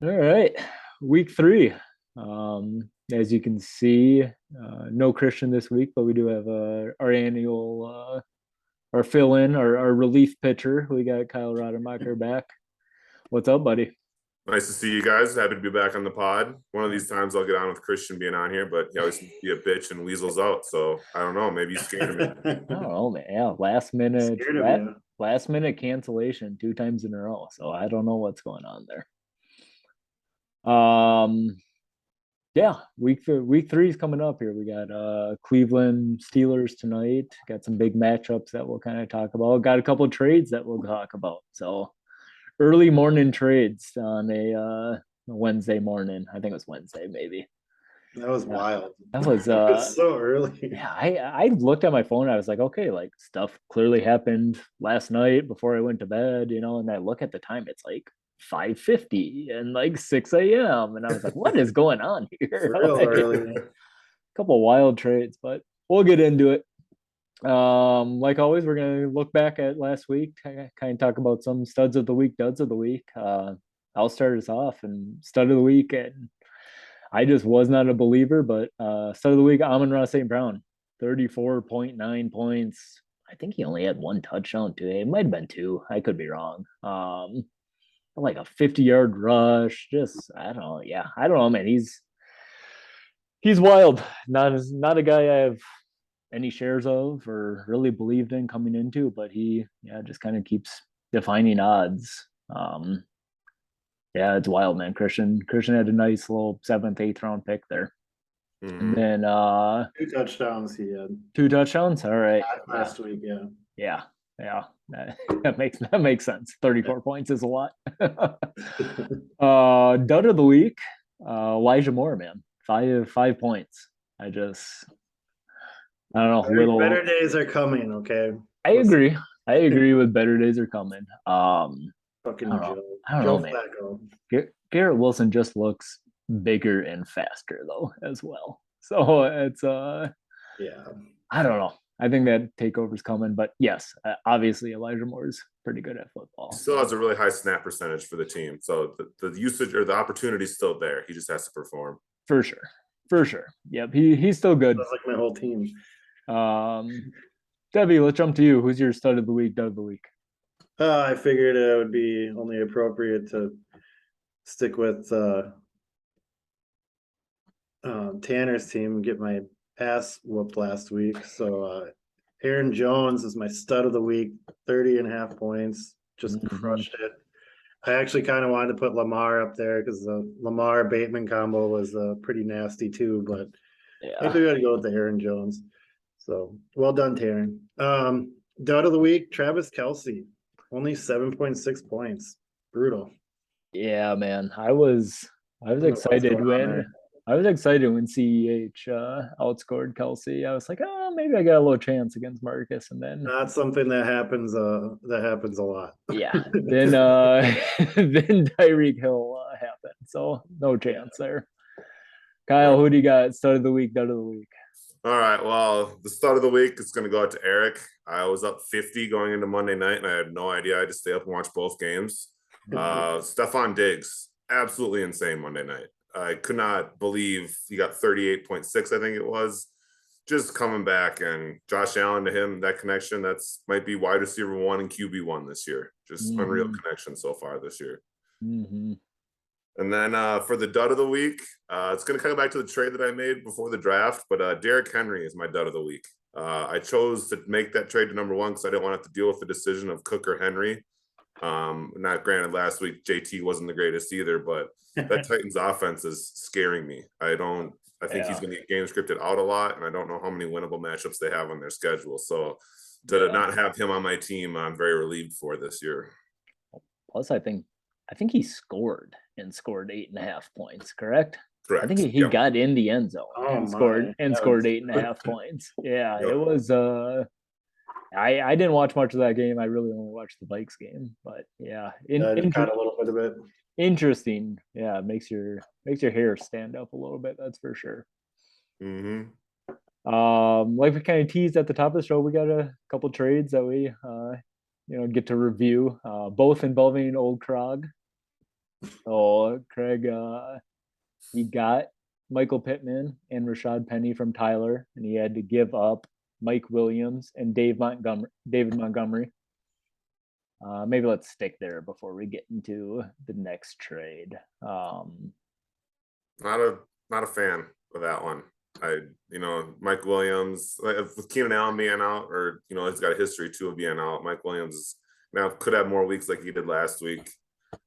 All right, week three. As you can see, no Christian this week, but we do have our annual our fill in, our relief pitcher. We got Kyle Rademacher back. What's up, buddy? Nice to see you guys. Happy to be back on the pod. One of these times I'll get on with Christian being on here, but he always seems to be a bitch and weasels out. So I don't know. Maybe he's scared of me. I don't know, man. Yeah, last minute, Scared of you. last minute cancellation 2 times in a row. So I don't know what's going on there. Um, yeah, week three is coming up here. We got Cleveland Steelers tonight. Got some big matchups that we'll kind of talk about. Got a couple of trades that we'll talk about. So early morning trades on a Wednesday morning. I think it was Wednesday, maybe. That was wild. That was It was so early. yeah, I looked at my phone. I was like, okay, like stuff clearly happened last night before I went to bed, and I look at the time, it's like 5:50 and like 6 a.m. And I was like, what is going on here? Real Like, a early. couple wild trades, but we'll get into it. Like always, we're gonna look back at last week, kind of talk about some studs of the week, duds of the week. I'll start us off and stud of the week, and I just was not a believer, but stud of the week, Amon-Ra St. Brown, 34.9 points. I think he only had one touchdown today. It might have been two. I could be wrong. Like a 50-yard rush. Just I don't know. Yeah, I don't know, man. He's wild. Not a guy I have any shares of or really believed in coming into, but he just kind of keeps defining odds. Yeah, it's wild, man. Christian had a nice little seventh, eighth round pick there. And Mm-hmm. then 2 touchdowns he had 2 touchdowns. All right. last week. Yeah. Yeah. Yeah. That makes sense. 34 points is a lot. Dud of the week, Elijah Moore, man. Five points. I don't know, Better little days are coming. Okay. I Listen, agree. I agree with better days are coming. I fucking don't know. Joe. I don't know, Joe man. Flacco. Garrett Wilson just looks bigger and faster though as well. So it's Yeah. I don't know. I think that takeover's coming, but yes, obviously Elijah Moore is pretty good at He football. still So has a really high snap percentage for the team. So the usage or the opportunity is still there. He just has to perform. for sure, for sure. Yep, he's still good. That's like my whole team. Um, Debbie, let's jump to you. Who's your stud of the week? Dud of the week. I figured it would be only appropriate to stick with Tanner's team and get my ass whooped last week. So Aaron Jones is my stud of the week, 30.5 points. Just Mhm. crushed it. I actually kind of wanted to put Lamar up there because the Lamar Bateman combo was pretty nasty too, but I think Yeah, we got to go with the Aaron Jones. So well done, Taryn. Dud of the week, Travis Kelsey, only 7.6 points. Brutal. yeah, man. I was I don't know what's excited going on when there. CEH outscored Kelsey. I was like, oh, maybe I got a little chance against Marcus, and then Not something that happens. That happens a lot. yeah, then then Tyreek Hill happened, so no Yeah. chance there. All Kyle, right. who do you got? Start of the week, dud of the week. All right. Well, the start of the week is going to go out to Eric. I was up 50 going into Monday night, and I had no idea. I had to stay up and watch both games. Stephon Diggs, absolutely insane Monday night. I could not believe he got 38.6, I think it was. Just coming back, and Josh Allen to him, that connection, that's might be wide receiver one and QB1 this year. Just unreal Mm-hmm. connection so far this year. Mm-hmm. And then for the dud of the week, it's going to come back to the trade that I made before the draft, but Derrick Henry is my dud of the week. I chose to make that trade to number one because I didn't want to have to deal with the decision of Cook or Henry. Not granted, last week JT wasn't the greatest either, but that Titans offense is scaring me. I think he's Yeah, going to get game scripted out a lot, and I don't know how many winnable matchups they have on their schedule. So to yeah. not have him on my team, I'm very relieved for this year. Plus, I think he scored 8.5 points. Correct. I think Correct. he Yep. got in the end zone Oh and my. That scored was 8.5 points. Yeah, it Yep. was. I didn't watch much of that game. I really only watched the Vikes game, but yeah, I just caught a little bit of it. interesting. Yeah, it makes your hair stand up a little bit. That's for sure. Mm-hmm. Like we kind of teased at the top of the show, we got a couple trades that we get to review, both involving Old Krog. Oh, Craig, he got Michael Pittman and Rashad Penny from Tyler, and he had to give up Mike Williams and David Montgomery. Maybe let's stick there before we get into the next trade. Not a fan of that one. Mike Williams, with Keenan Allen being out, or he's got a history too of being out. Mike Williams now could have more weeks like he did last week.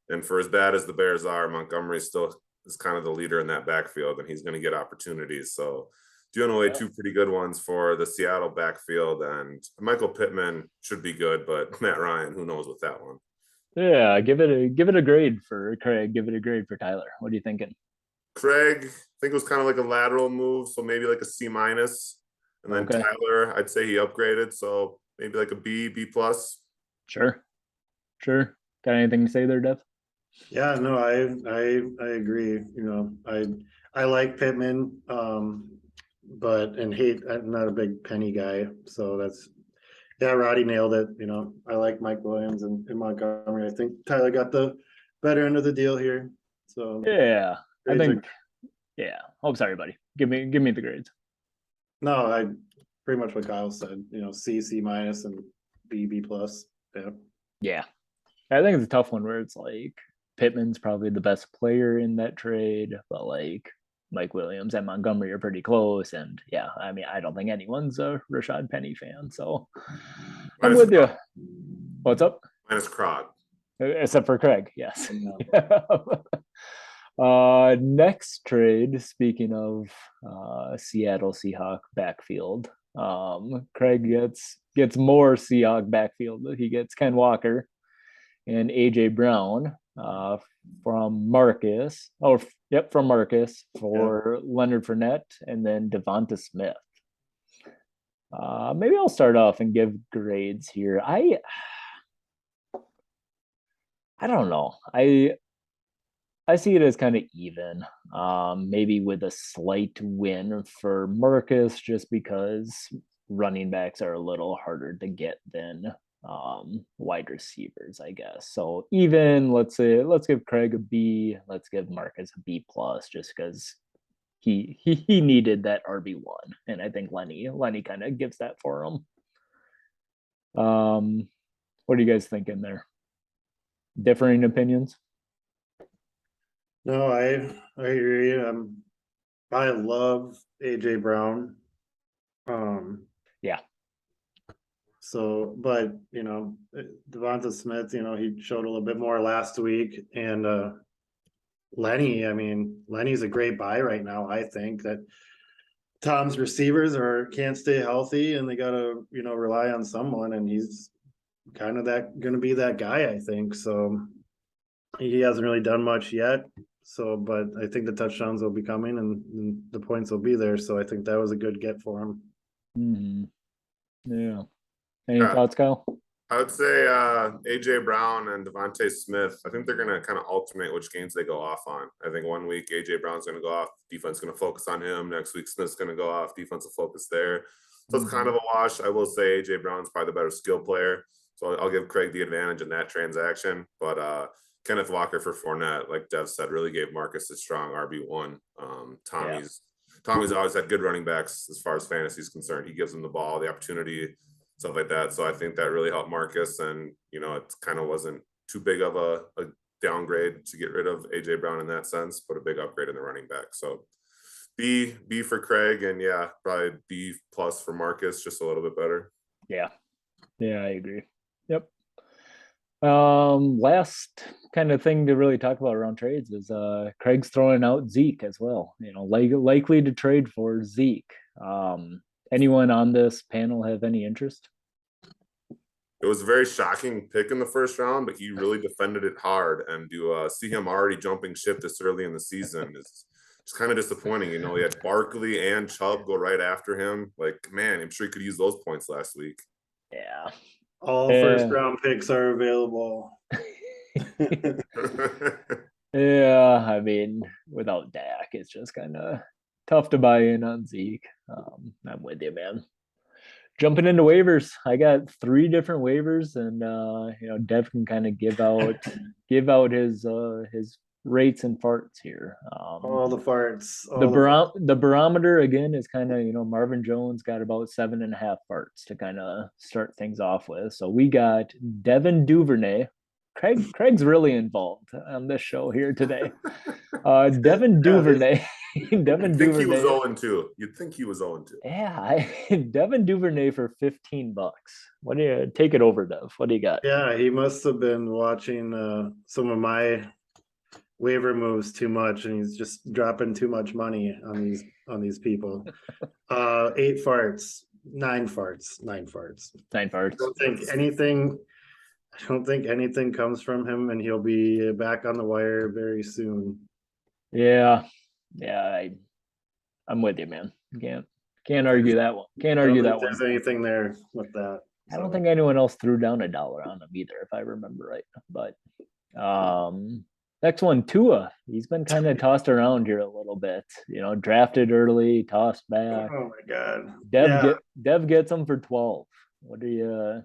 And for as bad as the Bears are, Montgomery still is kind of the leader in that backfield, and he's going to get opportunities. So doing away two pretty good ones for the Seattle backfield, and Michael Pittman should be good, but Matt Ryan, who knows with that one? Yeah, give it a grade for Craig. Give it a grade for Tyler. What are you thinking? Craig, I think it was kind of like a lateral move, so maybe like a C-. And then Okay. Tyler, I'd say he upgraded, so maybe like a B+. Sure. Got anything to say there, Dev? Yeah, no, I agree. I like Pittman, but I'm not a big Penny guy, so Roddy nailed it. I like Mike Williams and Montgomery. I think Tyler got the better end of the deal here. So Yeah, I grades think. Yeah. Oh, sorry, buddy. Give me the grades. No, I pretty much what Kyle said. C minus and B plus. Yeah. Yeah, I think it's a tough one where it's like Pittman's probably the best player in that trade, but like Mike Williams and Montgomery are pretty close. And yeah, I mean, I don't think anyone's a Rashad Penny fan, so I'm with you. What's up? Minus Krog. Except for Craig, yes. No. Next trade, speaking of Seattle Seahawk backfield, Craig gets more Seahawk backfield. He gets Ken Walker and AJ Brown from Marcus. Oh, yep, from Marcus for Leonard Fournette and then Devonta Smith. Maybe I'll start off and give grades here. I don't know. I see it as kind of even, maybe with a slight win for Marcus, just because running backs are a little harder to get than wide receivers, I guess. So even let's give Craig a B, let's give Marcus a B plus, just because he needed that RB1, and I think Lenny kind of gives that for him. What are you guys thinking there? Differing opinions? No, I hear you. I love AJ Brown. Yeah. So, but Devonta Smith, he showed a little bit more last week, and Lenny's a great buy right now. I think that Tom's receivers can't stay healthy, and they gotta rely on someone, and he's kind of going to be that guy. I think so. He hasn't really done much yet. So, but I think the touchdowns will be coming and the points will be there. So I think that was a good get for him. Mm-hmm. Yeah. Any thoughts, Kyle? I would say AJ Brown and Devonta Smith. I think they're going to kind of alternate which games they go off on. I think 1 week AJ Brown's going to go off, defense going to focus on him. Next week Smith's going to go off, defense will focus there. So it's kind of a wash. I will say AJ Brown's probably the better skill player. So I'll give Craig the advantage in that transaction. But Kenneth Walker for Fournette, like Dev said, really gave Marcus a strong RB1. Tommy's always had good running backs as far as fantasy is concerned. He gives them the ball, the opportunity, stuff like that. So I think that really helped Marcus, and it kind of wasn't too big of a downgrade to get rid of AJ Brown in that sense, but a big upgrade in the running back. So B for Craig, and yeah, probably B plus for Marcus, just a little bit better. Yeah, I agree. Yep. Last kind of thing to really talk about around trades is Craig's throwing out Zeke as well. Likely to trade for Zeke. Anyone on this panel have any interest? It was a very shocking pick in the first round, but he really defended it hard. And to see him already jumping ship this early in the season is just kind of disappointing. He had Barkley and Chubb go right after him. Like, man, I'm sure he could use those points last week. Yeah. All first round picks are available. Yeah, I mean, without Dak, it's just kind of tough to buy in on Zeke. I'm with you, man. jumping into waivers. I got 3 different waivers, and Dev can kind of give out his rates and farts here. All the farts. The barometer again is kind of, Marvin Jones got about 7.5 farts to kind of start things off with. So we got Devin Duvernay. Craig's really involved on this show here today. Devin Duvernay. Devin Duvernay. He was 0-2. You'd think he was 0-2. Yeah, Devin Duvernay for $15. What do you take it over, Dev? What do you got? Yeah, he must have been watching some of my waiver moves too much, and he's just dropping too much money on these people. 8 farts, 9 farts, 9 farts. 9 farts. I don't think anything comes from him, and he'll be back on the wire very soon. Yeah, I'm with you, man. Can't argue that one. Can't argue that one. There's anything there with that. I don't think anyone else threw down $1 on him either, if I remember right. But next one, Tua. He's been kind of tossed around here a little bit. Drafted early, tossed back. Oh my god. Dev gets him for 12. What do you?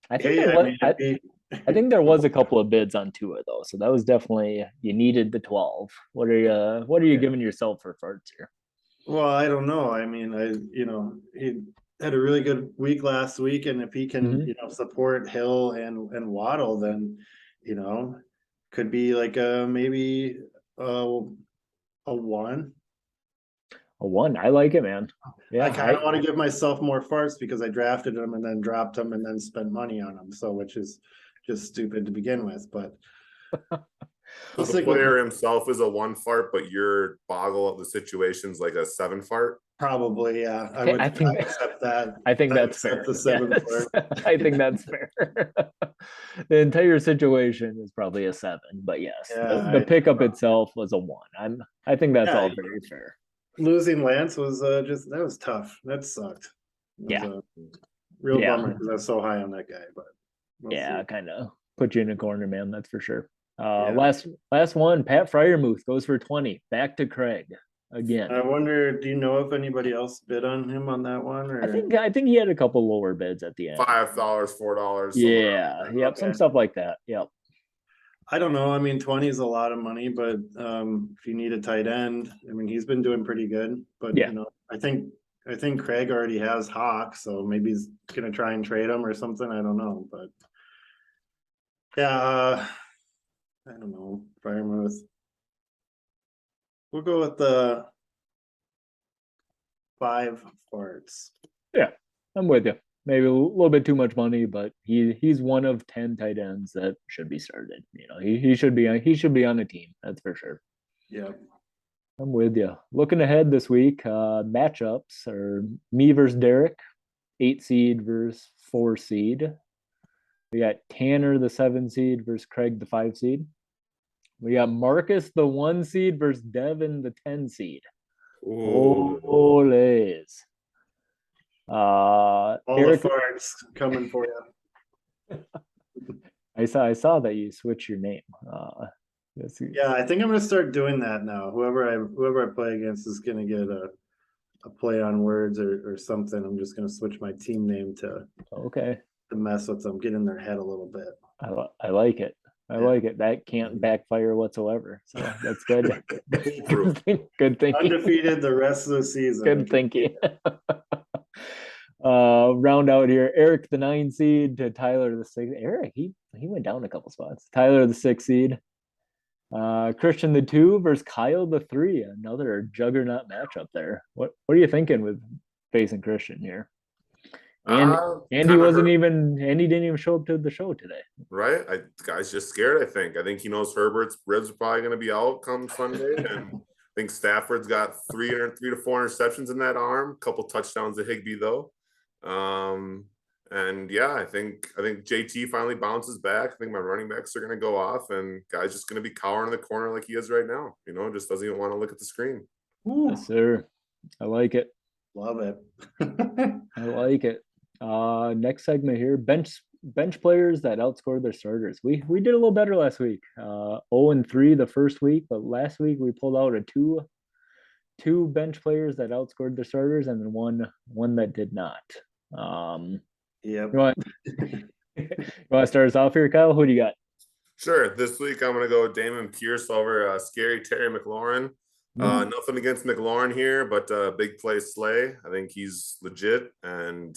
I think there was a couple of bids on Tua though, so that was definitely, you needed the 12. What are you giving yourself for farts here? Well, I don't know. I mean, he had a really good week last week, and if he can, support Hill and Waddle, then could be like maybe a 1. A 1. I like it, man. Yeah, I kind of want to give myself more farts because I drafted him and then dropped him and then spent money on him. So, which is just stupid to begin with. But the player himself is a 1 fart, but your boggle of the situation's like a 7 fart. Probably, yeah. I accept that. I think that's fair. The 7 fart. I think that's fair. The entire situation is probably a 7, but yes, the pickup itself was a 1. I think that's all very fair. Losing Lance was that was tough. That sucked. It was a real bummer because I was so high on that guy. But kind of put you in a corner, man. That's for sure. Last one, Pat Fryermuth goes for 20. Back to Craig again. I wonder, do you know if anybody else bid on him on that one? Or? I think he had a couple lower bids at the end. $5, $4. Yeah, yep, some stuff like that. Yep. I don't know. I mean, 20 is a lot of money, but if you need a tight end, I mean, he's been doing pretty good. But I think Craig already has Hawk, so maybe he's gonna try and trade him or something. I don't know, but I don't know. Firemouth. We'll go with the 5 farts. Yeah, I'm with you. Maybe a little bit too much money, but he's one of 10 tight ends that should be started. He should be on a team. That's for sure. Yeah, I'm with you. Looking ahead this week, matchups are me versus Derek, 8 seed versus 4 seed. We got Tanner, the 7 seed versus Craig, the 5 seed. We got Marcus, the 1 seed versus Devin, the 10 seed. Ole's. All Eric, the farts coming for you. I saw that you switched your name. Yeah, I think I'm gonna start doing that now. Whoever I play against is gonna get a play on words or something. I'm just gonna switch my team name to mess with them, get in their head a little bit. I like it. I like it. That can't backfire whatsoever. So that's good. Good thinking. Undefeated the rest of the season. Good thinking. Round out here, Eric the 9 seed to Tyler the 6. Eric, he went down a couple spots. Tyler the 6 seed. Christian the 2 versus Kyle the 3. Another juggernaut matchup there. What are you thinking with facing Christian here? And he didn't even show up to the show today. Right? The guy's just scared, I think he knows Herbert's ribs are probably going to be out come Sunday. And I think Stafford's got 3 to 4 interceptions in that arm. A couple touchdowns to Higbee, though. And yeah, I think JT finally bounces back. I think my running backs are going to go off, and guy's just going to be cowering in the corner like he is right now. Just doesn't even want to look at the screen. Yes, sir. I like it. Love it. I like it. Next segment here, bench players that outscored their starters. We did a little better last week. 0-3 the first week, but last week we pulled out a two bench players that outscored their starters, and then one that did not. Yep. You want to start us off here, Kyle? Who do you got? Sure. This week I'm gonna go Damon Pierce over scary Terry McLaurin. Nothing against McLaurin here, but big play Slay. I think he's legit, and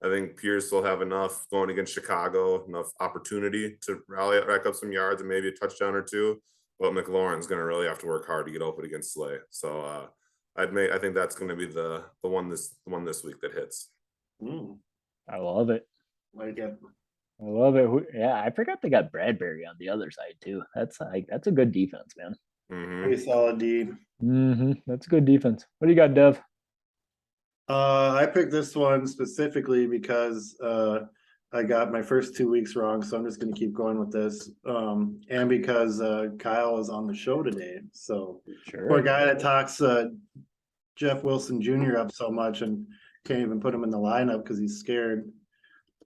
I think Pierce will have enough going against Chicago, enough opportunity to rack up some yards and maybe a touchdown or two. But McLaurin's gonna really have to work hard to get open against Slay. So I think that's gonna be the one this week that hits. I love it. Like it. I love it. Yeah, I forgot they got Bradbury on the other side too. That's a good defense, man. Pretty solid D. That's a good defense. What do you got, Dev? I picked this one specifically because I got my first 2 weeks wrong, so I'm just gonna keep going with this. And because Kyle is on the show today. So for a guy that talks Jeff Wilson Jr. up so much and can't even put him in the lineup because he's scared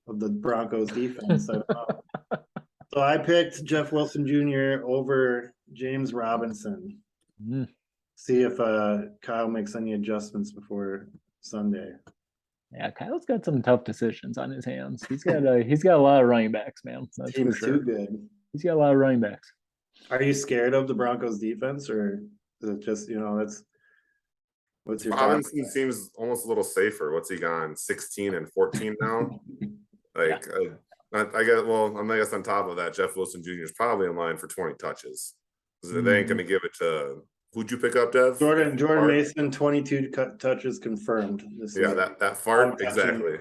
of the Broncos defense. So I picked Jeff Wilson Jr. over James Robinson. See if Kyle makes any adjustments before Sunday. Yeah, Kyle's got some tough decisions on his hands. He's got a lot of running backs, man. That's for Team's sure. too good. He's got a lot of running backs. Are you scared of the Broncos defense, or is it just that's what's your Robinson seems almost a little safer. What's he gone? 16 and 14 now. Like I guess on top of that, Jeff Wilson Jr. is probably in line for 20 touches. They ain't going to give it to who'd you pick up, Dev? Jordan Mason, 22 touches confirmed. That fart exactly.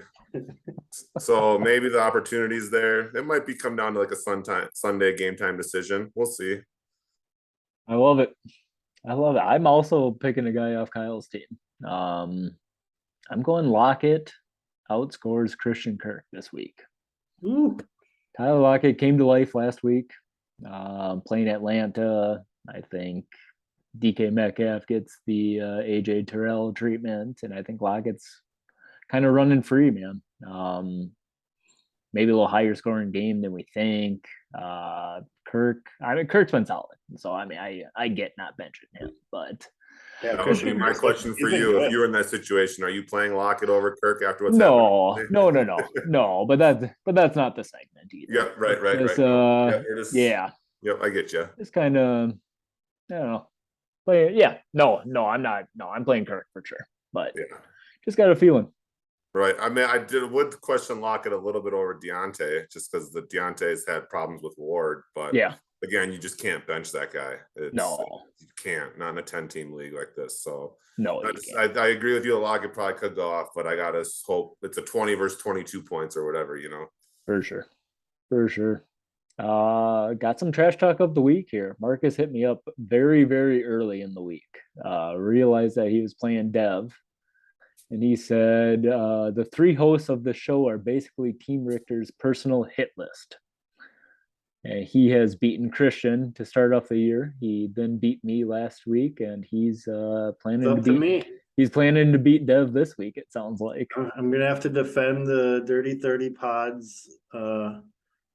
So maybe the opportunity's there. It might come down to like a Sunday game time decision. We'll see. I love it. I'm also picking a guy off Kyle's team. I'm going Lockett outscores Christian Kirk this week. Tyler Lockett came to life last week, playing Atlanta. I think DK Metcalf gets the AJ Terrell treatment, and I think Lockett's kind of running free, man. Maybe a little higher scoring game than we think. Kirk's been solid, so I get not benching him, but that would be my question for you. If you're in that situation, are you playing Lockett over Kirk after what's happening? No, but that's not the segment either. Yeah, right. Yeah. Yep, I get you. It's kind of, I don't know. But yeah, no, I'm not. No, I'm playing Kirk for sure, but just got a feeling. Right. I would question Lockett a little bit over Deontay, just because the Deontay's had problems with Ward. But again, you just can't bench that guy. You can't, not in a 10-team league like this. So no, I agree with you. Lockett probably could go off, but I gotta hope it's a 20 versus 22 points or whatever, For sure. Got some trash talk of the week here. Marcus hit me up very, very early in the week. Realized that he was playing Dev. And he said, the three hosts of the show are basically Team Richter's personal hit list. And he has beaten Christian to start off the year. He then beat me last week, and he's planning to beat Dev this week, it sounds like. I'm going to have to defend the Dirty 30 pods. I'm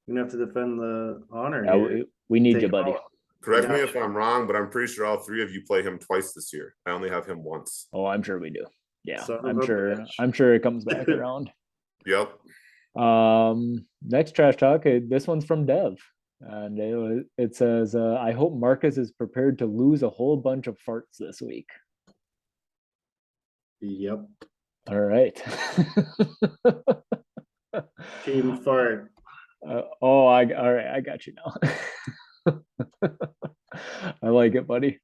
going to have to defend the honor. Yeah, we need you, buddy. Correct me if I'm wrong, but I'm pretty sure all three of you play him twice this year. I only have him once. Oh, I'm sure we do. Yeah, I'm sure it comes back around. Yep. Next trash talk. This one's from Dev, and it says, "I hope Marcus is prepared to lose a whole bunch of farts this week." Yep. All right. Team fart. All right. I got you now. I like it, buddy.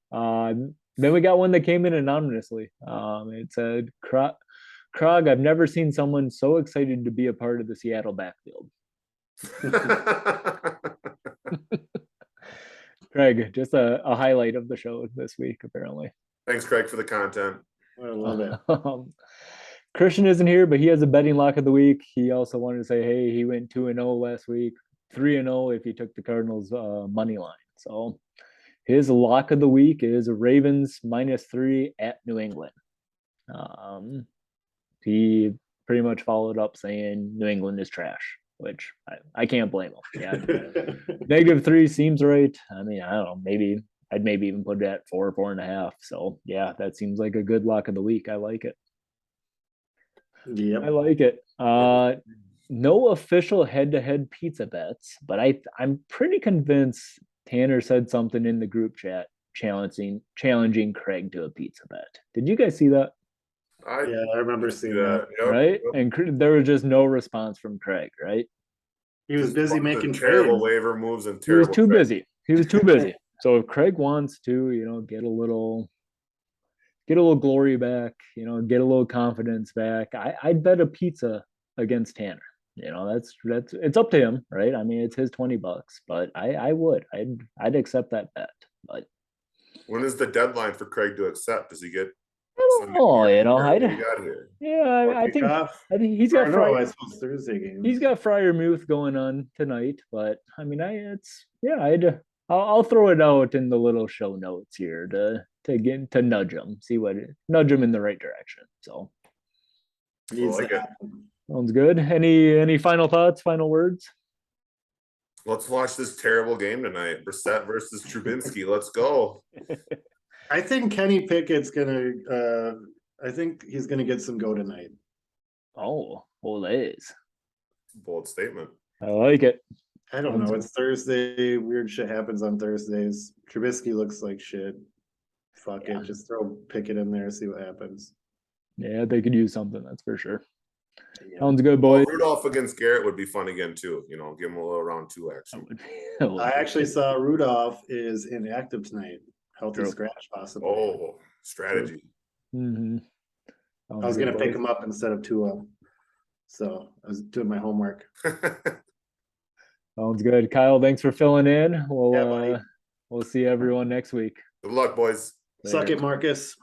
Then we got one that came in anonymously. It said, Krog, I've never seen someone so excited to be a part of the Seattle backfield. Craig, just a highlight of the show this week, apparently. Thanks, Craig, for the content. I love it. Christian isn't here, but he has a betting lock of the week. He also wanted to say, hey, he went 2-0 last week, 3-0 if he took the Cardinals money line. So his lock of the week is Ravens -3 at New England. He pretty much followed up saying New England is trash, which I can't blame him. Yeah, -3 seems right. I mean, I don't know. I'd maybe even put it at 4.5. So yeah, that seems like a good lock of the week. I like it. Yep. I like it. No official head-to-head pizza bets, but I'm pretty convinced Tanner said something in the group chat challenging Craig to a pizza bet. Did you guys see that? Yeah, I remember see seeing that. Yep, Right? yep. And there was just no response from Craig, right? He was Just busy bunch of making terrible trades. waiver moves and He was terrible too trades. busy. He was too busy. So if Craig wants to, get a little glory back, get a little confidence back, I'd bet a pizza against Tanner. That's it's up to him, right? I mean, it's his $20, but I'd accept that bet. But When is the deadline for Craig to accept? Does he get I don't Sunday know, morning, or I'd what do you got here? yeah, I think Kickoff? he's got No, I Friday. suppose Thursday games. He's got Friar Muth going on tonight, but I mean, I'll throw it out in the little show notes here to nudge him, nudge him in the right direction. So Needs like to it. happen. sounds good. Any final thoughts, final words? Let's watch this terrible game tonight. Brissett versus Trubinsky. Let's go. I think Kenny Pickett's gonna. I think he's gonna get some go tonight. Oh, Olays. Bold statement. I like it. I don't know. It's Thursday. Weird shit happens on Thursdays. Trubisky looks like shit. Fuck Yeah. it. Just throw Pickett in there. See what happens. Yeah, they could use something, that's for sure. Yeah. Sounds good, boys. Rudolph against Garrett would be fun again too. Give him a little round 2 action. I actually saw Rudolph is inactive tonight. Healthy True. scratch, possibly. Oh, strategy. Mm-hmm. I was gonna pick him up instead of Tua, so I was doing my homework. Sounds good, Kyle. Thanks for filling in. Yeah, buddy. We'll see everyone next week. Good luck, boys. Suck it, Marcus.